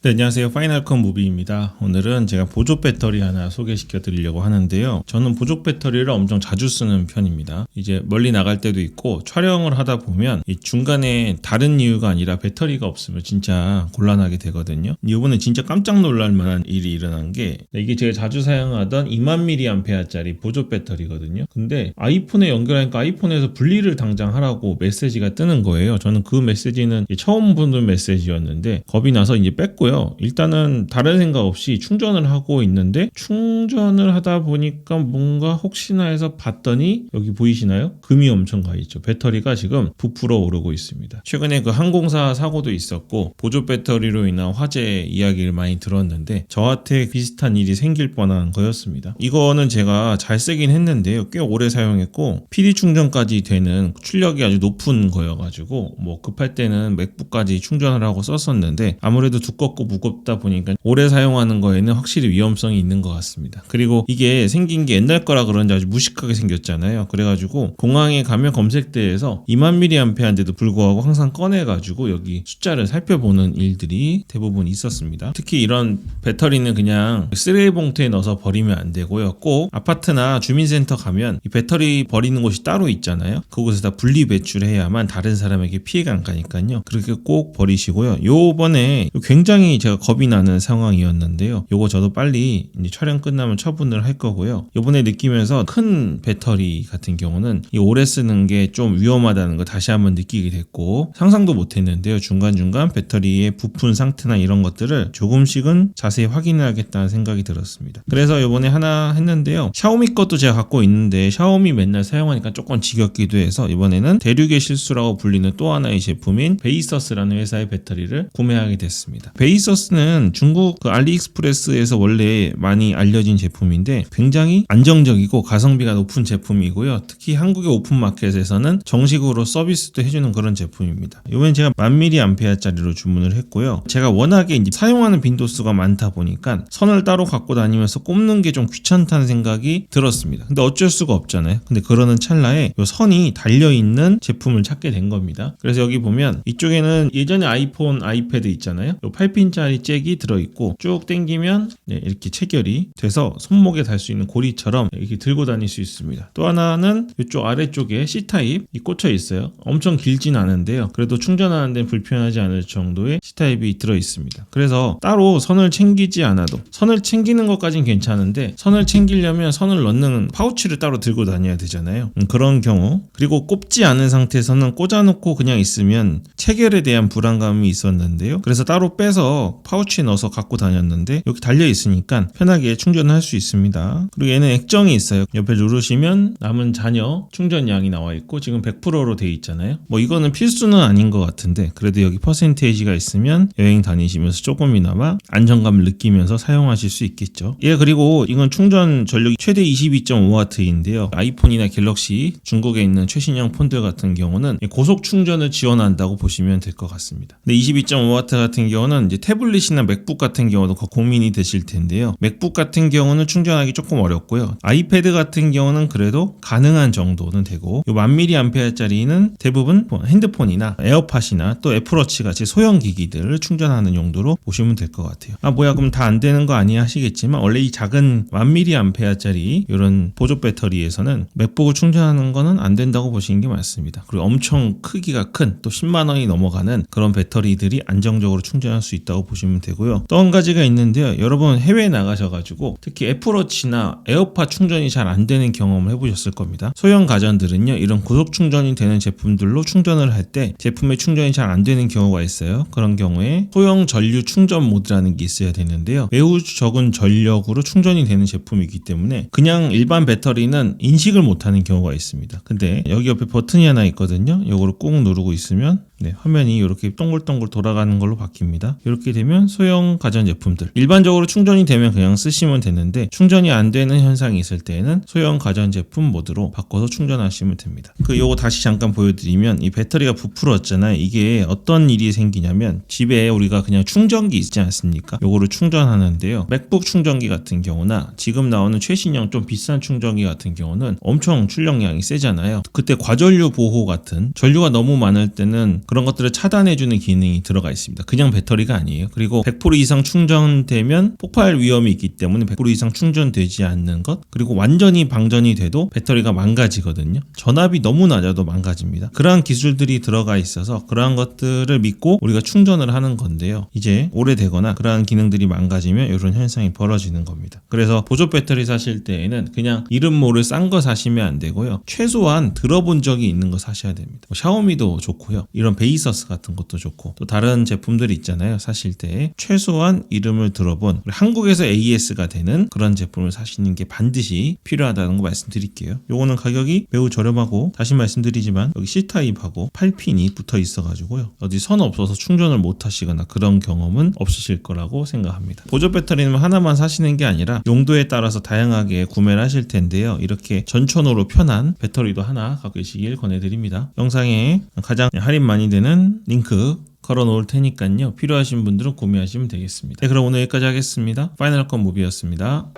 네, 안녕하세요. 파이널컷 무비입니다. 오늘은 제가 보조 배터리 하나 소개시켜 드리려고 하는데요. 저는 보조 배터리를 엄청 자주 쓰는 편입니다. 이제 멀리 나갈 때도 있고 촬영을 하다 보면 이 중간에 다른 이유가 아니라 배터리가 없으면 진짜 곤란하게 되거든요. 이번에 진짜 깜짝 놀랄 만한 일이 일어난 게 이게 제가 자주 사용하던 2000mAh짜리 보조 배터리거든요. 근데 아이폰에 연결하니까 아이폰에서 분리를 당장 하라고 메시지가 뜨는 거예요. 저는 그 메시지는 처음 보는 메시지였는데 겁이 나서 이제 뺐고요. 일단은 다른 생각 없이 충전을 하고 있는데 충전을 하다 보니까 뭔가 혹시나 해서 봤더니 여기 보이시나요? 금이 엄청 가 있죠. 배터리가 지금 부풀어 오르고 있습니다. 최근에 그 항공사 사고도 있었고 보조 배터리로 인한 화재 이야기를 많이 들었는데 저한테 비슷한 일이 생길 뻔한 거였습니다. 이거는 제가 잘 쓰긴 했는데요. 꽤 오래 사용했고 PD 충전까지 되는 출력이 아주 높은 거여가지고 뭐 급할 때는 맥북까지 충전을 하고 썼었는데 아무래도 두껍고 무겁다 보니까 오래 사용하는 거에는 확실히 위험성이 있는 것 같습니다. 그리고 이게 생긴 게 옛날 거라 그런지 아주 무식하게 생겼잖아요. 그래가지고 공항에 가면 검색대에서 2000mAh인데도 불구하고 항상 꺼내가지고 여기 숫자를 살펴보는 일들이 대부분 있었습니다. 특히 이런 배터리는 그냥 쓰레기 봉투에 넣어서 버리면 안 되고요. 꼭 아파트나 주민센터 가면 이 배터리 버리는 곳이 따로 있잖아요. 그곳에다 분리 배출해야만 다른 사람에게 피해가 안 가니까요. 그렇게 꼭 버리시고요. 요번에 굉장히 제가 겁이 나는 상황이었는데요. 요거 저도 빨리 이제 촬영 끝나면 처분을 할 거고요. 요번에 느끼면서 큰 배터리 같은 경우는 이 오래 쓰는 게 좀 위험하다는 거 다시 한번 느끼게 됐고 상상도 못 했는데요. 중간중간 배터리의 부품 상태나 이런 것들을 조금씩은 자세히 확인해야겠다는 생각이 들었습니다. 그래서 요번에 하나 했는데요. 샤오미 것도 제가 갖고 있는데 샤오미 맨날 사용하니까 조금 지겹기도 해서 이번에는 대륙의 실수라고 불리는 또 하나의 제품인 베이서스라는 회사의 배터리를 구매하게 됐습니다. 베이서스는 중국 그 알리익스프레스에서 원래 많이 알려진 제품인데 굉장히 안정적이고 가성비가 높은 제품이고요. 특히 한국의 오픈마켓에서는 정식으로 서비스도 해주는 그런 제품입니다. 이번엔 제가 1000mAh짜리로 주문을 했고요. 제가 워낙에 이제 사용하는 빈도수가 많다 보니까 선을 따로 갖고 다니면서 꼽는 게 좀 귀찮다는 생각이 들었습니다. 근데 어쩔 수가 없잖아요. 근데 그러는 찰나에 이 선이 달려있는 제품을 찾게 된 겁니다. 그래서 여기 보면 이쪽에는 예전에 아이폰, 아이패드 있잖아요. 이 8핀짜리 잭이 들어있고 쭉 당기면 이렇게 체결이 돼서 손목에 달 수 있는 고리처럼 이렇게 들고 다닐 수 있습니다. 또 하나는 이쪽 아래쪽에 C타입이 꽂혀 있어요. 엄청 길진 않은데요. 그래도 충전하는 데는 불편하지 않을 정도의 C타입이 들어있습니다. 그래서 따로 선을 챙기지 않아도 선을 챙기는 것까진 괜찮은데 선을 챙기려면 선을 넣는 파우치를 따로 들고 다녀야 되잖아요. 그런 경우 그리고 꼽지 않은 상태에서는 꽂아놓고 그냥 있으면 체결에 대한 불안감이 있었는데요. 그래서 따로 빼서 파우치에 넣어서 갖고 다녔는데 여기 달려 있으니까 편하게 충전을 할 수 있습니다. 그리고 얘는 액정이 있어요. 옆에 누르시면 남은 잔여 충전량이 나와 있고 지금 100%로 돼 있잖아요. 뭐 이거는 필수는 아닌 것 같은데 그래도 여기 퍼센테이지가 있으면 여행 다니시면서 조금이나마 안정감을 느끼면서 사용하실 수 있겠죠. 예, 그리고 이건 충전 전력이 최대 22.5W인데요. 아이폰이나 갤럭시 중국에 있는 최신형 폰들 같은 경우는 고속 충전을 지원한다고 보시면 될 것 같습니다. 근데 22.5W 같은 경우는 이제 태블릿이나 맥북 같은 경우도 고민이 되실 텐데요. 맥북 같은 경우는 충전하기 조금 어렵고요. 아이패드 같은 경우는 그래도 가능한 정도는 되고 요 1000mAh짜리는 대부분 핸드폰이나 에어팟이나 또 애플워치 같이 소형 기기들을 충전하는 용도로 보시면 될 것 같아요. 아 뭐야 그럼 다 안 되는 거 아니야 하시겠지만 원래 이 작은 1000mAh짜리 이런 보조 배터리에서는 맥북을 충전하는 거는 안 된다고 보시는 게 맞습니다. 그리고 엄청 크기가 큰 또 10만 원이 넘어가는 그런 배터리들이 안정적으로 충전할 수 있다고 보시면 되고요. 또 한 가지가 있는데요. 여러분 해외에 나가셔가지고 특히 애플워치나 에어팟 충전이 잘 안 되는 경험을 해보셨을 겁니다. 소형 가전들은요 이런 고속 충전이 되는 제품들로 충전을 할 때 제품의 충전이 잘 안 되는 경우가 있어요. 그런 경우에 소형 전류 충전 모드라는 게 있어야 되는데요. 매우 적은 전력으로 충전이 되는 제품이기 때문에 그냥 일반 배터리는 인식을 못하는 경우가 있습니다. 근데 여기 옆에 버튼이 하나 있거든요. 이거를 꾹 누르고 있으면 화면이 이렇게 동글동글 돌아가는 걸로 바뀝니다. 이렇게 되면 소형 가전제품들 일반적으로 충전이 되면 그냥 쓰시면 되는데 충전이 안 되는 현상이 있을 때에는 소형 가전제품 모드로 바꿔서 충전하시면 됩니다. 요거 다시 잠깐 보여드리면 이 배터리가 부풀었잖아요. 이게 어떤 일이 생기냐면 집에 우리가 그냥 충전기 있지 않습니까? 요거를 충전하는데요. 맥북 충전기 같은 경우나 지금 나오는 최신형 좀 비싼 충전기 같은 경우는 엄청 출력량이 세잖아요. 그때 과전류 보호 같은 전류가 너무 많을 때는 그런 것들을 차단해주는 기능이 들어가 있습니다. 그냥 배터리가 아니에요. 그리고 100% 이상 충전되면 폭발 위험이 있기 때문에 100% 이상 충전되지 않는 것, 그리고 완전히 방전이 돼도 배터리가 망가지거든요. 전압이 너무 낮아도 망가집니다. 그러한 기술들이 들어가 있어서 그러한 것들을 믿고 우리가 충전을 하는 건데요. 이제 오래되거나 그러한 기능들이 망가지면 이런 현상이 벌어지는 겁니다. 그래서 보조 배터리 사실 때에는 그냥 이름 모를 싼 거 사시면 안 되고요. 최소한 들어본 적이 있는 거 사셔야 됩니다. 샤오미도 좋고요. 이런 베이서스 같은 것도 좋고 또 다른 제품들이 있잖아요. 사실 때 최소한 이름을 들어본 한국에서 AS가 되는 그런 제품을 사시는 게 반드시 필요하다는 거 말씀드릴게요. 요거는 가격이 매우 저렴하고 다시 말씀드리지만 여기 C타입하고 8핀이 붙어 있어가지고요. 어디 선 없어서 충전을 못 하시거나 그런 경험은 없으실 거라고 생각합니다. 보조 배터리는 하나만 사시는 게 아니라 용도에 따라서 다양하게 구매를 하실 텐데요. 이렇게 전천후로 편한 배터리도 하나 갖고 계시길 권해드립니다. 영상에 가장 할인 많이 되는 링크 걸어 놓을 테니까요. 필요하신 분들은 구매하시면 되겠습니다. 네, 그럼 오늘 여기까지 하겠습니다. 파이널 컷 무비였습니다.